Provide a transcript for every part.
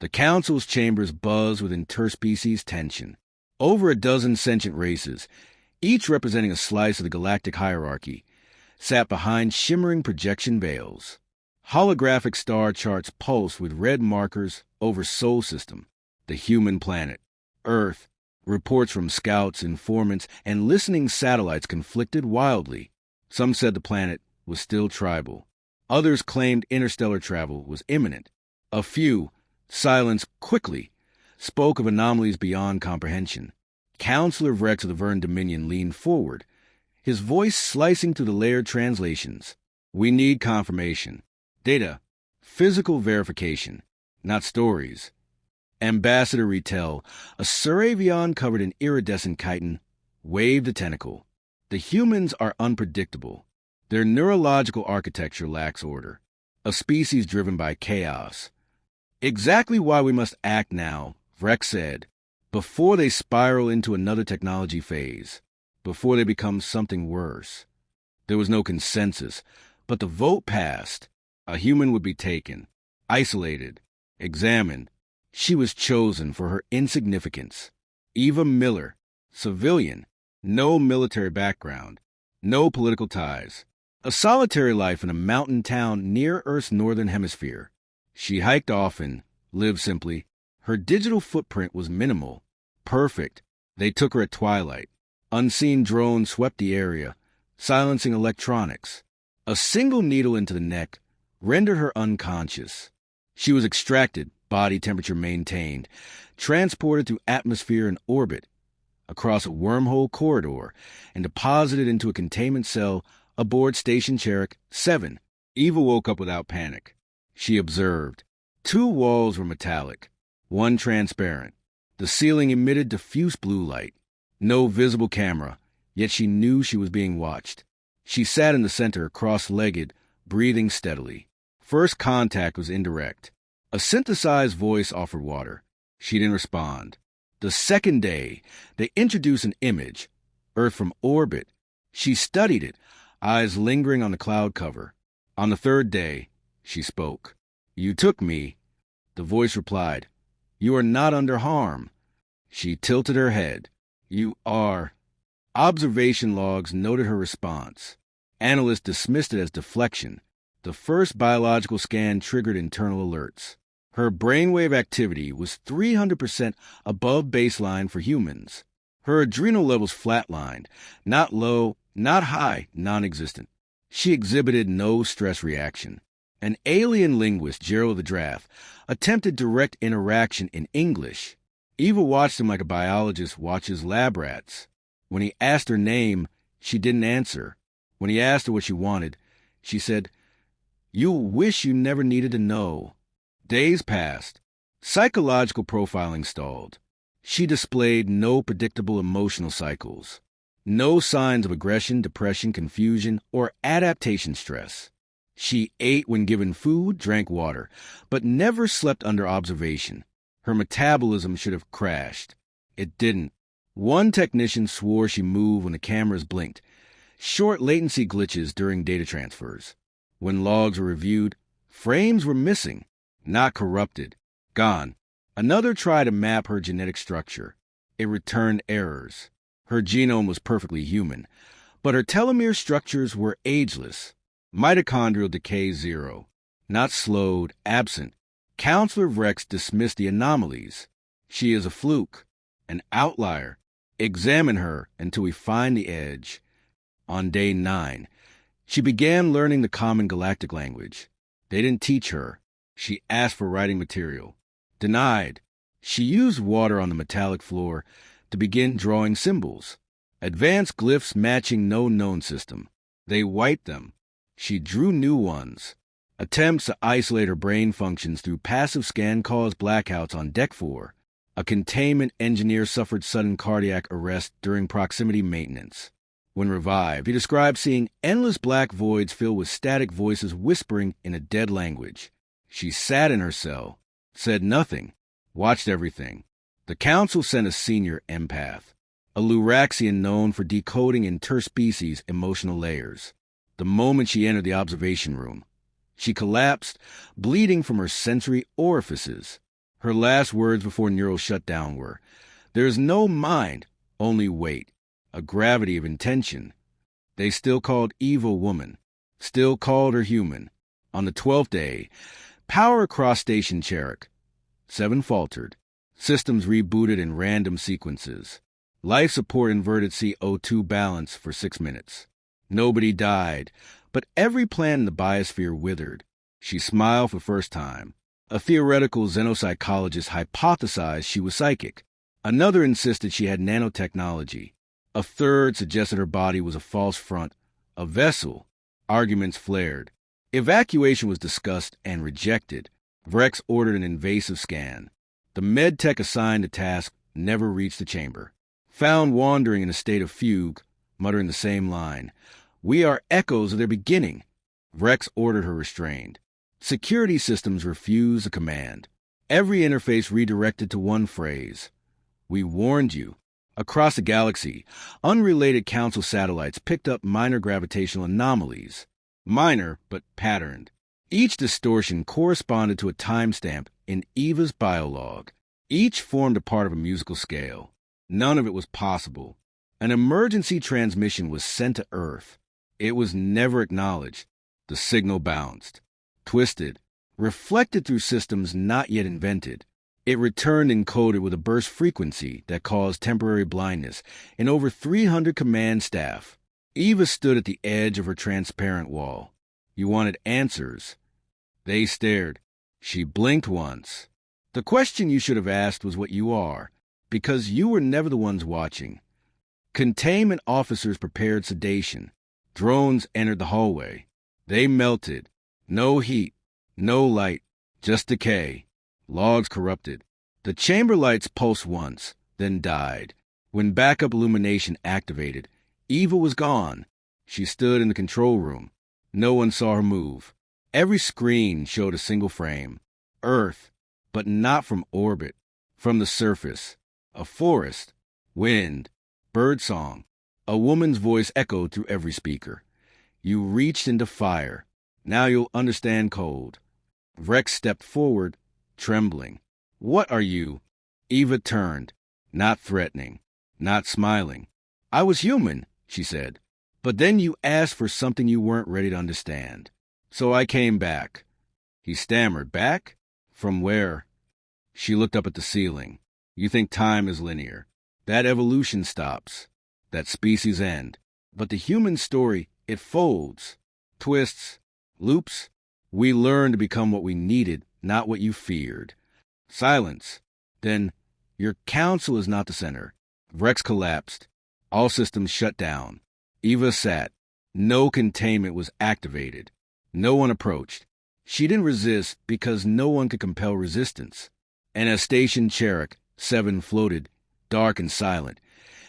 The Council's chambers buzzed with interspecies tension. Over a dozen sentient races, each representing a slice of the galactic hierarchy, sat behind shimmering projection veils. Holographic star charts pulsed with red markers over Sol System, the human planet, Earth. Reports from scouts, informants, and listening satellites conflicted wildly. Some said the planet was still tribal. Others claimed interstellar travel was imminent. A few, silenced quickly, spoke of anomalies beyond comprehension. Counselor Vrex of the Vern Dominion leaned forward, his voice slicing through the layered translations. We need confirmation. Data. Physical verification. Not stories. Ambassador Retell, a Suravion covered in iridescent chitin, waved a tentacle. The humans are unpredictable. Their neurological architecture lacks order. A species driven by chaos. Exactly why we must act now, Vrex said, before they spiral into another technology phase, before they become something worse. There was no consensus, but the vote passed. A human would be taken, isolated, examined. She was chosen for her insignificance. Eva Miller, civilian, no military background, no political ties. A solitary life in a mountain town near Earth's northern hemisphere. She hiked often, lived simply. Her digital footprint was minimal, perfect. They took her at twilight. Unseen drones swept the area, silencing electronics. A single needle into the neck rendered her unconscious. She was extracted, body temperature maintained, transported through atmosphere and orbit, across a wormhole corridor, and deposited into a containment cell aboard Station Cherik 7. Eva woke up without panic. She observed. 2 walls were metallic, 1 transparent. The ceiling emitted diffuse blue light. No visible camera, yet she knew she was being watched. She sat in the center, cross-legged, breathing steadily. First contact was indirect. A synthesized voice offered water. She didn't respond. The second day, they introduced an image, Earth from orbit. She studied it, eyes lingering on the cloud cover. On the third day, she spoke. You took me. The voice replied, You are not under harm. She tilted her head. You are. Observation logs noted her response. Analysts dismissed it as deflection. The first biological scan triggered internal alerts. Her brainwave activity was 300% above baseline for humans. Her adrenal levels flatlined, not low, not high, non-existent. She exhibited no stress reaction. An alien linguist, Gerald the Draft, attempted direct interaction in English. Eva watched him like a biologist watches lab rats. When he asked her name, she didn't answer. When he asked her what she wanted, she said, "You'll wish you never needed to know." Days passed. Psychological profiling stalled. She displayed no predictable emotional cycles. No signs of aggression, depression, confusion, or adaptation stress. She ate when given food, drank water, but never slept under observation. Her metabolism should have crashed. It didn't. One technician swore she moved when the cameras blinked. Short latency glitches during data transfers. When logs were reviewed, frames were missing, not corrupted, gone. Another tried to map her genetic structure. It returned errors. Her genome was perfectly human, but her telomere structures were ageless. Mitochondrial decay 0. Not slowed, absent. Counselor Vrex dismissed the anomalies. She is a fluke, an outlier. Examine her until we find the edge. On day 9, she began learning the common galactic language. They didn't teach her. She asked for writing material. Denied. She used water on the metallic floor to begin drawing symbols. Advanced glyphs matching no known system. They wiped them. She drew new ones. Attempts to isolate her brain functions through passive scan caused blackouts on Deck 4. A containment engineer suffered sudden cardiac arrest during proximity maintenance. When revived, he described seeing endless black voids filled with static voices whispering in a dead language. She sat in her cell, said nothing, watched everything. The council sent a senior empath, a Luraxian known for decoding interspecies emotional layers. The moment she entered the observation room, she collapsed, bleeding from her sensory orifices. Her last words before neural shutdown were, "There's no mind, only weight, a gravity of intention." They still called Eva woman, still called her human. On the 12th day, power across Station Cherok. 7 faltered. Systems rebooted in random sequences. Life support inverted CO2 balance for 6 minutes. Nobody died, but every plant in the biosphere withered. She smiled for the first time. A theoretical xenopsychologist hypothesized she was psychic. Another insisted she had nanotechnology. A third suggested her body was a false front, a vessel. Arguments flared. Evacuation was discussed and rejected. Vrex ordered an invasive scan. The med tech assigned the task never reached the chamber. Found wandering in a state of fugue, muttering the same line. "We are echoes of their beginning." Vrex ordered her restrained. Security systems refused the command. Every interface redirected to one phrase. "We warned you." Across the galaxy, unrelated Council satellites picked up minor gravitational anomalies. Minor, but patterned. Each distortion corresponded to a timestamp in Eva's biolog. Each formed a part of a musical scale. None of it was possible. An emergency transmission was sent to Earth. It was never acknowledged. The signal bounced. Twisted, reflected through systems not yet invented. It returned encoded with a burst frequency that caused temporary blindness in over 300 command staff. Eva stood at the edge of her transparent wall. You wanted answers. They stared. She blinked once. The question you should have asked was what you are, because you were never the ones watching. Containment officers prepared sedation. Drones entered the hallway. They melted. No heat, no light, just decay. Logs corrupted. The chamber lights pulsed once, then died. When backup illumination activated, Eva was gone. She stood in the control room. No one saw her move. Every screen showed a single frame. Earth, but not from orbit, from the surface. A forest, wind, birdsong. A woman's voice echoed through every speaker. You reached into fire. Now you'll understand cold. Vrex stepped forward, trembling. What are you? Eva turned, not threatening, not smiling. I was human, she said. But then you asked for something you weren't ready to understand. So I came back. He stammered. Back? From where? She looked up at the ceiling. You think time is linear. That evolution stops. That species end. But the human story, it folds, twists, loops. We learn to become what we needed, not what you feared. Silence. Then, your council is not the center. Vrex collapsed. All systems shut down. Eva sat. No containment was activated. No one approached. She didn't resist because no one could compel resistance. And as Station Cherok 7 floated, dark and silent,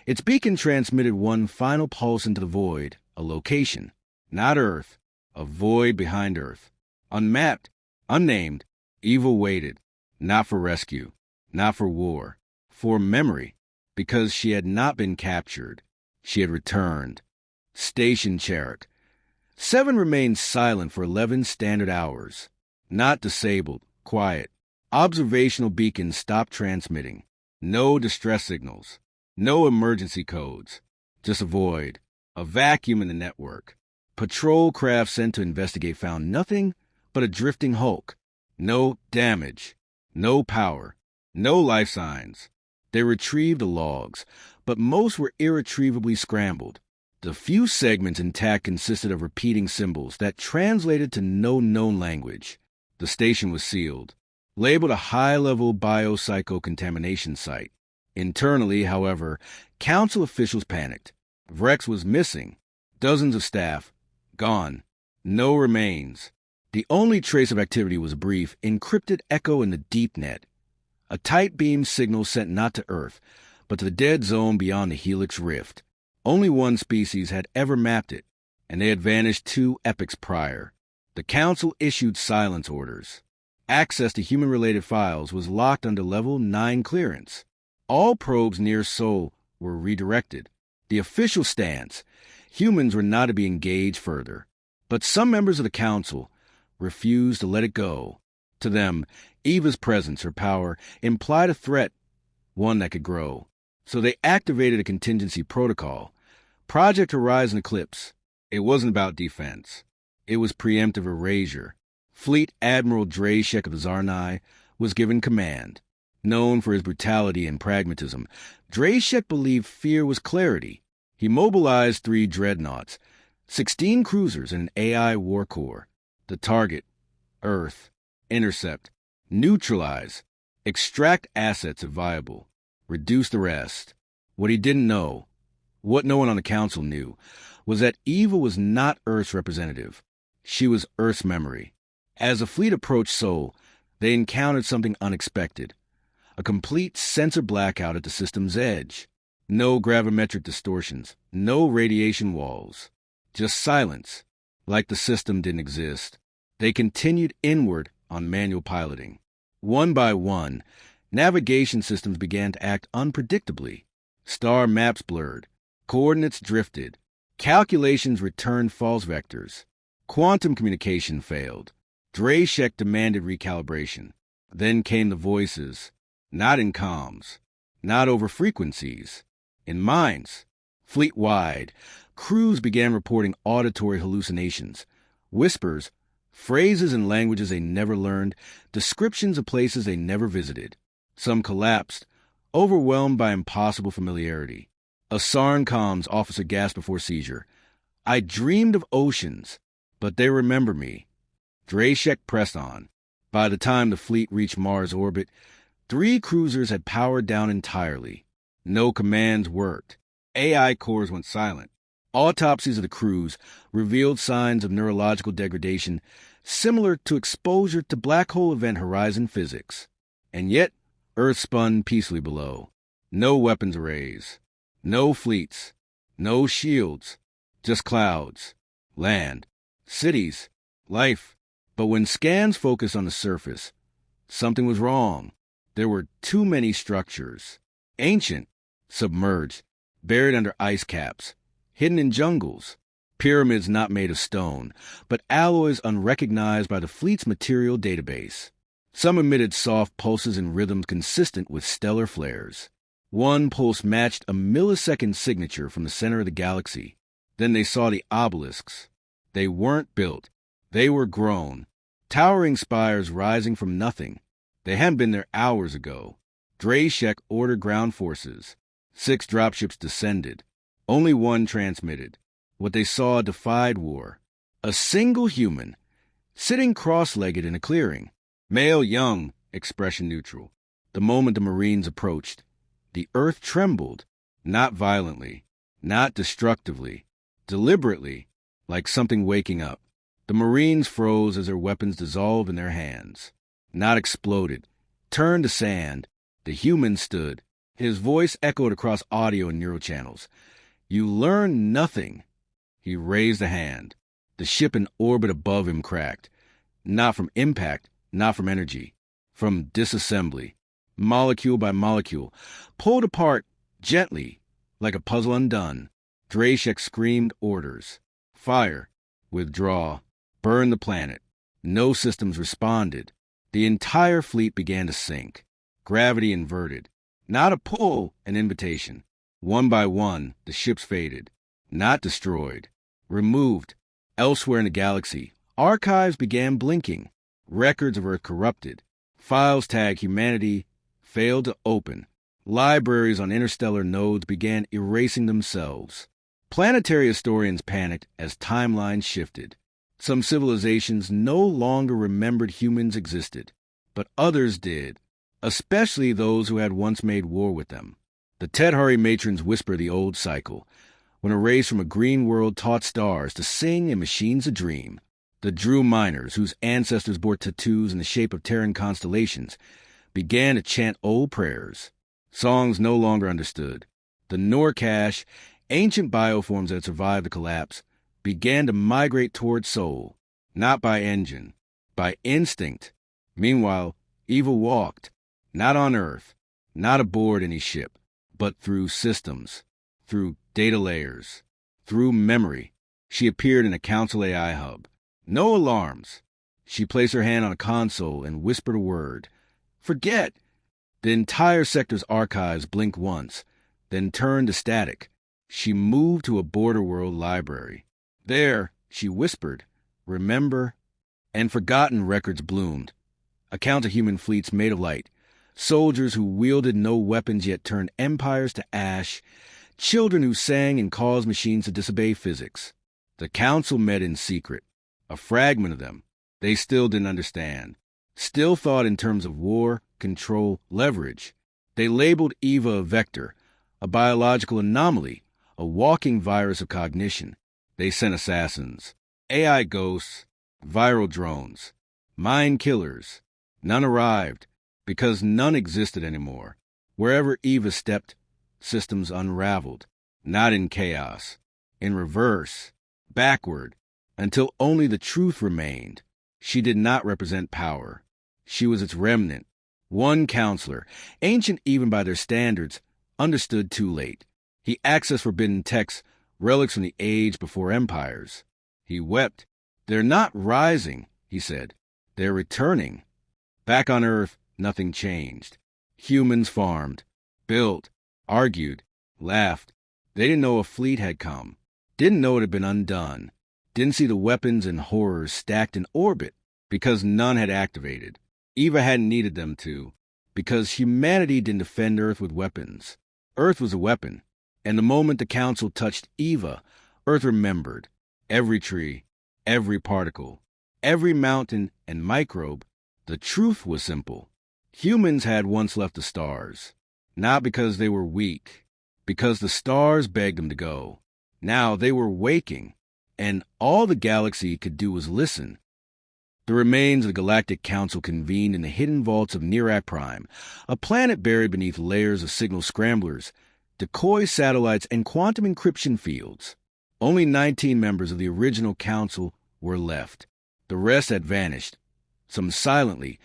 its beacon transmitted one final pulse into the void, a location. Not Earth, a void behind Earth. Unmapped, unnamed, Eva waited. Not for rescue, not for war, for memory, because she had not been captured. She had returned. Station Cherok 7 remained silent for 11 standard hours. Not disabled, quiet. Observational beacons stopped transmitting. No distress signals. No emergency codes. Just a void. A vacuum in the network. Patrol craft sent to investigate found nothing but a drifting hulk. No damage. No power. No life signs. They retrieved the logs, but most were irretrievably scrambled. The few segments intact consisted of repeating symbols that translated to no known language. The station was sealed, labeled a high-level biopsychocontamination site. Internally, however, council officials panicked. Vrex was missing. Dozens of staff. Gone. No remains. The only trace of activity was a brief, encrypted echo in the deep net. A tight beam signal sent not to Earth, but to the dead zone beyond the Helix Rift. Only one species had ever mapped it, and they had vanished 2 epochs prior. The Council issued silence orders. Access to human-related files was locked under Level 9 clearance. All probes near Sol were redirected. The official stance: humans were not to be engaged further. But some members of the Council refused to let it go. To them, Eva's presence, her power, implied a threat, one that could grow. So they activated a contingency protocol. Project Horizon Eclipse. It wasn't about defense. It was preemptive erasure. Fleet Admiral Drashek of the Zarnai was given command. Known for his brutality and pragmatism, Drashek believed fear was clarity. He mobilized 3 dreadnoughts, 16 cruisers, and an AI war core. The target: Earth. Intercept. Neutralize. Extract assets if viable. Reduce the rest. What he didn't know, what no one on the Council knew, was that Eva was not Earth's representative. She was Earth's memory. As the fleet approached Sol, they encountered something unexpected. A complete sensor blackout at the system's edge. No gravimetric distortions, no radiation walls. Just silence, like the system didn't exist. They continued inward on manual piloting. One by one, navigation systems began to act unpredictably. Star maps blurred. Coordinates drifted. Calculations returned false vectors. Quantum communication failed. Drashek demanded recalibration. Then came the voices. Not in comms. Not over frequencies. In minds. Fleet-wide, crews began reporting auditory hallucinations. Whispers, phrases and languages they never learned, descriptions of places they never visited. Some collapsed, overwhelmed by impossible familiarity. A Sarn comms officer gasped before seizure. I dreamed of oceans, but they remember me. Drashek pressed on. By the time the fleet reached Mars orbit, 3 cruisers had powered down entirely. No commands worked. AI cores went silent. Autopsies of the crews revealed signs of neurological degradation similar to exposure to black hole event horizon physics. And yet, Earth spun peacefully below. No weapons arrays. No fleets. No shields. Just clouds. Land. Cities. Life. But when scans focused on the surface, something was wrong. There were too many structures. Ancient. Submerged. Buried under ice caps. Hidden in jungles. Pyramids not made of stone, but alloys unrecognized by the fleet's material database. Some emitted soft pulses and rhythms consistent with stellar flares. One pulse matched a millisecond signature from the center of the galaxy. Then they saw the obelisks. They weren't built. They were grown. Towering spires rising from nothing. They hadn't been there hours ago. Drashek ordered ground forces. 6 dropships descended. Only 1 transmitted. What they saw defied war. A single human, sitting cross-legged in a clearing. Male, young, expression neutral. The moment the Marines approached, the Earth trembled, not violently, not destructively, deliberately, like something waking up. The Marines froze as their weapons dissolved in their hands. Not exploded, turned to sand. The human stood. His voice echoed across audio and neural channels. You learn nothing. He raised a hand. The ship in orbit above him cracked. Not from impact, not from energy. From disassembly. Molecule by molecule. Pulled apart gently, like a puzzle undone. Drashek screamed orders. Fire. Withdraw. Burn the planet. No systems responded. The entire fleet began to sink. Gravity inverted. Not a pull, an invitation. One by one, the ships faded. Not destroyed. Removed. Elsewhere in the galaxy, archives began blinking. Records of Earth corrupted. Files tagged humanity failed to open. Libraries on interstellar nodes began erasing themselves. Planetary historians panicked as timelines shifted. Some civilizations no longer remembered humans existed, but others did, especially those who had once made war with them. The Tedhari matrons whisper the old cycle, when a race from a green world taught stars to sing and machines to dream. The Drew miners, whose ancestors bore tattoos in the shape of Terran constellations, began to chant old prayers, songs no longer understood. The Norcash, ancient bioforms that survived the collapse, began to migrate toward Sol, not by engine, by instinct. Meanwhile, Eva walked, not on Earth, not aboard any ship, but through systems, through data layers, through memory. She appeared in a Council AI hub. No alarms. She placed her hand on a console and whispered a word. Forget. The entire sector's archives blinked once, then turned to static. She moved to a border world library. There, she whispered, "Remember?" And forgotten records bloomed. Accounts of human fleets made of light, soldiers who wielded no weapons yet turned empires to ash, children who sang and caused machines to disobey physics. The council met in secret. A fragment of them. They still didn't understand. Still thought in terms of war, control, leverage. They labeled Eva a vector, a biological anomaly, a walking virus of cognition. They sent assassins, AI ghosts, viral drones, mind killers. None arrived, because none existed anymore. Wherever Eva stepped, systems unraveled, not in chaos, in reverse, backward, until only the truth remained. She did not represent power. She was its remnant. One counselor, ancient even by their standards, understood too late. He accessed forbidden texts, relics from the age before empires. He wept. "They're not rising," he said. "They're returning." Back on Earth, nothing changed. Humans farmed, built, argued, laughed. They didn't know a fleet had come. Didn't know it had been undone. Didn't see the weapons and horrors stacked in orbit, because none had activated. Eva hadn't needed them to, because humanity didn't defend Earth with weapons. Earth was a weapon, and the moment the Council touched Eva, Earth remembered. Every tree, every particle, every mountain and microbe. The truth was simple. Humans had once left the stars, not because they were weak, because the stars begged them to go. Now they were waking, and all the galaxy could do was listen. The remains of the Galactic Council convened in the hidden vaults of Nirak Prime, a planet buried beneath layers of signal scramblers, decoy satellites, and quantum encryption fields. Only 19 members of the original Council were left. The rest had vanished, some silently,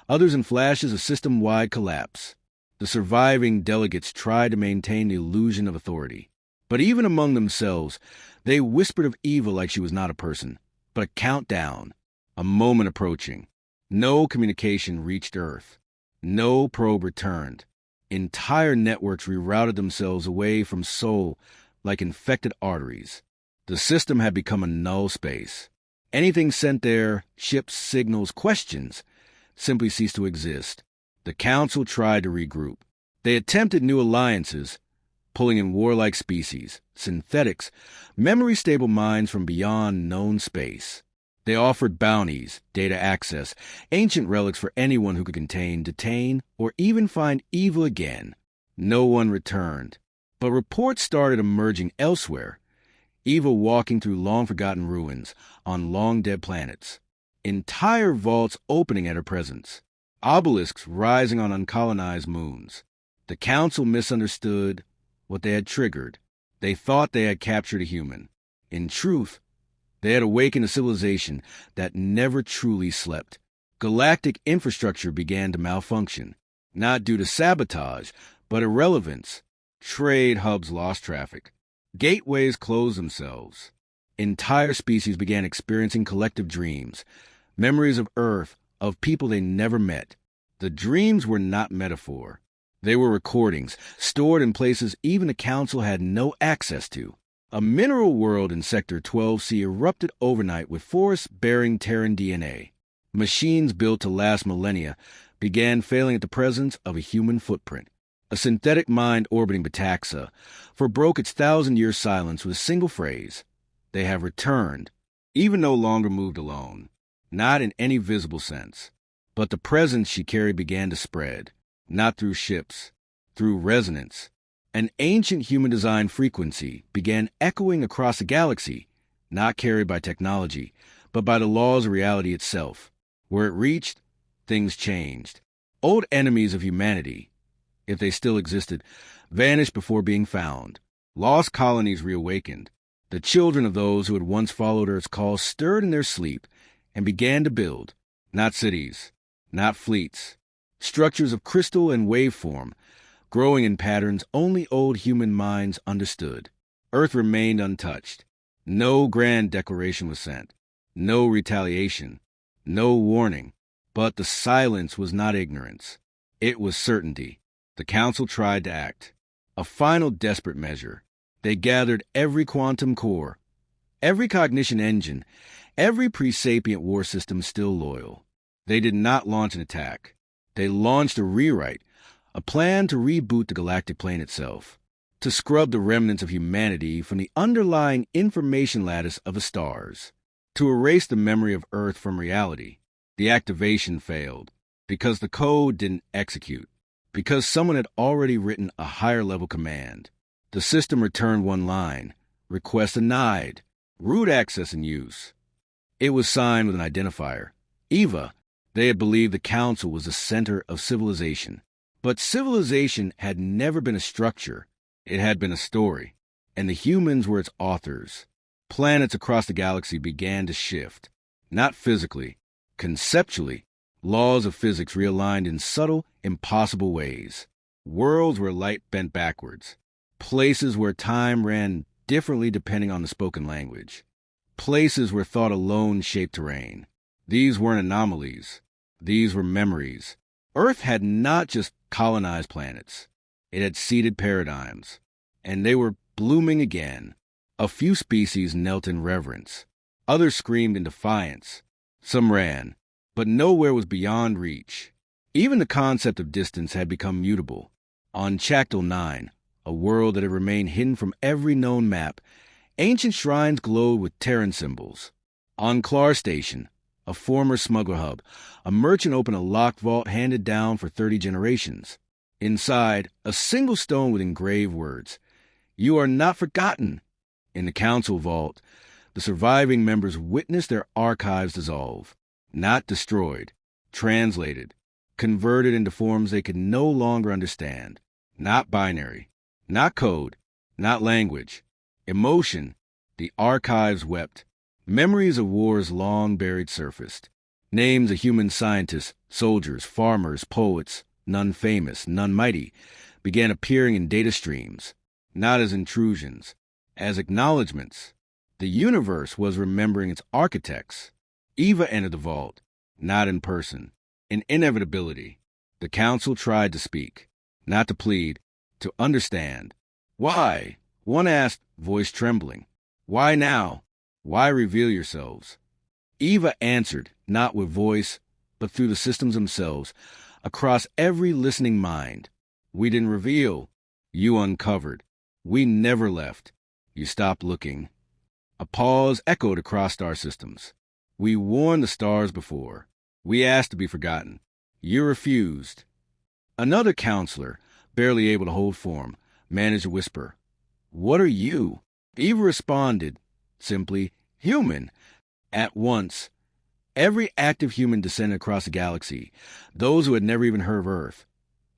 others in flashes of system-wide collapse. The surviving delegates tried to maintain the illusion of authority. But even among themselves, they whispered of Eva like she was not a person, but a countdown. A moment approaching. No communication reached Earth. No probe returned. Entire networks rerouted themselves away from Sol like infected arteries. The system had become a null space. Anything sent there, ships, signals, questions, simply ceased to exist. The Council tried to regroup. They attempted new alliances, pulling in warlike species, synthetics, memory-stable minds from beyond known space. They offered bounties, data access, ancient relics for anyone who could contain, detain, or even find Eva again. No one returned. But reports started emerging elsewhere. Eva walking through long-forgotten ruins on long-dead planets. Entire vaults opening at her presence. Obelisks rising on uncolonized moons. The Council misunderstood what they had triggered. They thought they had captured a human. In truth, they had awakened a civilization that never truly slept. Galactic infrastructure began to malfunction, not due to sabotage, but irrelevance. Trade hubs lost traffic. Gateways closed themselves. Entire species began experiencing collective dreams, memories of Earth, of people they never met. The dreams were not metaphor. They were recordings, stored in places even the Council had no access to. A mineral world in Sector 12C erupted overnight with forests bearing Terran DNA. Machines built to last millennia began failing at the presence of a human footprint. A synthetic mind orbiting Bataxa forbroke its 1,000-year silence with a single phrase. They have returned, even no longer moved alone. Not in any visible sense. But the presence she carried began to spread, not through ships, through resonance. An ancient human-designed frequency began echoing across the galaxy, not carried by technology, but by the laws of reality itself. Where it reached, things changed. Old enemies of humanity, if they still existed, vanished before being found. Lost colonies reawakened. The children of those who had once followed Earth's call stirred in their sleep and began to build, not cities, not fleets, structures of crystal and waveform, growing in patterns only old human minds understood. Earth remained untouched. No grand declaration was sent. No retaliation. No warning. But the silence was not ignorance. It was certainty. The Council tried to act. A final desperate measure. They gathered every quantum core, every cognition engine, every pre-sapient war system still loyal. They did not launch an attack. They launched a rewrite, a plan to reboot the galactic plane itself, to scrub the remnants of humanity from the underlying information lattice of the stars, to erase the memory of Earth from reality. The activation failed because the code didn't execute, because someone had already written a higher-level command. The system returned one line: request denied, root access and use. It was signed with an identifier, EVA. They had believed the Council was the center of civilization. But civilization had never been a structure. It had been a story, and the humans were its authors. Planets across the galaxy began to shift, not physically, conceptually. Laws of physics realigned in subtle, impossible ways. Worlds where light bent backwards. Places where time ran differently depending on the spoken language. Places where thought alone shaped terrain. These weren't anomalies. These were memories. Earth had not just colonized planets. It had seeded paradigms. And they were blooming again. A few species knelt in reverence. Others screamed in defiance. Some ran, but nowhere was beyond reach. Even the concept of distance had become mutable. On Chactal 9, a world that had remained hidden from every known map, ancient shrines glowed with Terran symbols. On Clar Station, a former smuggler hub, a merchant opened a locked vault handed down for 30 generations. Inside, a single stone with engraved words, "You are not forgotten." In the Council vault, the surviving members witnessed their archives dissolve. Not destroyed, translated, converted into forms they could no longer understand. Not binary, not code, not language. Emotion. The archives wept. Memories of wars long buried surfaced. Names of human scientists, soldiers, farmers, poets, none famous, none mighty, began appearing in data streams, not as intrusions, as acknowledgments. The universe was remembering its architects. Eva entered the vault, not in person, in inevitability. The Council tried to speak, not to plead, to understand. Why? One asked, voice trembling. Why now? Why reveal yourselves? Eva answered, not with voice, but through the systems themselves, across every listening mind. We didn't reveal. You uncovered. We never left. You stopped looking. A pause echoed across star systems. We warned the stars before. We asked to be forgotten. You refused. Another counselor, barely able to hold form, managed to whisper, "What are you?" Eva responded, simply, "Human." At once, every active human descended across the galaxy, those who had never even heard of Earth,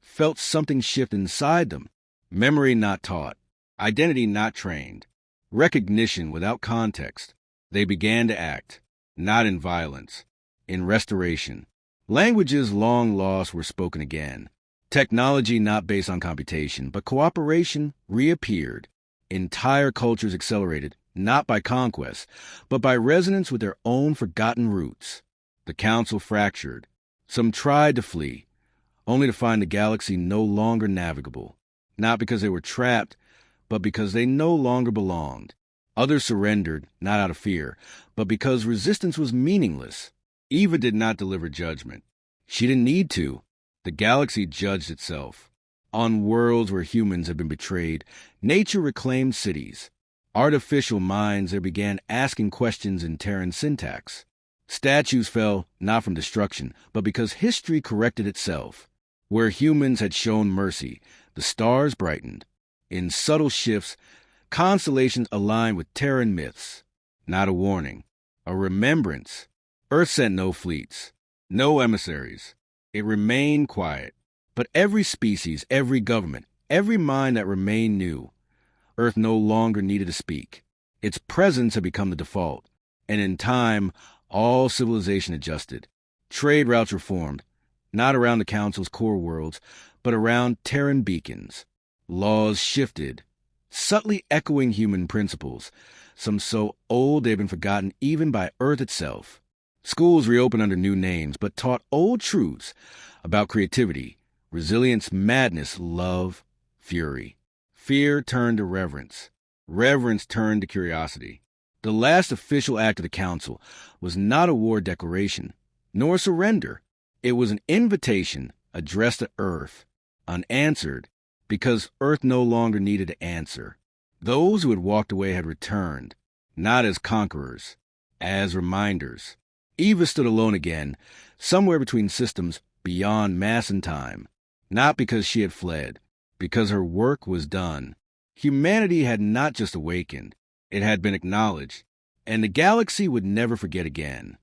felt something shift inside them. Memory not taught, identity not trained, recognition without context. They began to act, not in violence, in restoration. Languages long lost were spoken again. Technology not based on computation, but cooperation reappeared. Entire cultures accelerated, not by conquest, but by resonance with their own forgotten roots. The Council fractured. Some tried to flee, only to find the galaxy no longer navigable, not because they were trapped, but because they no longer belonged. Others surrendered, not out of fear, but because resistance was meaningless. Eva did not deliver judgment. She didn't need to. The galaxy judged itself. On worlds where humans had been betrayed, nature reclaimed cities. Artificial minds there began asking questions in Terran syntax. Statues fell not from destruction, but because history corrected itself. Where humans had shown mercy, the stars brightened. In subtle shifts, constellations aligned with Terran myths. Not a warning, a remembrance. Earth sent no fleets, no emissaries. It remained quiet. But every species, every government, every mind that remained knew Earth no longer needed to speak. Its presence had become the default. And in time, all civilization adjusted. Trade routes reformed, not around the Council's core worlds, but around Terran beacons. Laws shifted, subtly echoing human principles, some so old they've been forgotten even by Earth itself. Schools reopened under new names, but taught old truths about creativity, Resilience, madness, love, fury. Fear turned to reverence. Reverence turned to curiosity. The last official act of the Council was not a war declaration, nor surrender. It was an invitation addressed to Earth, unanswered, because Earth no longer needed to answer. Those who had walked away had returned, not as conquerors, as reminders. Eva stood alone again, somewhere between systems beyond mass and time, not because she had fled, because her work was done. Humanity had not just awakened, it had been acknowledged, and the galaxy would never forget again.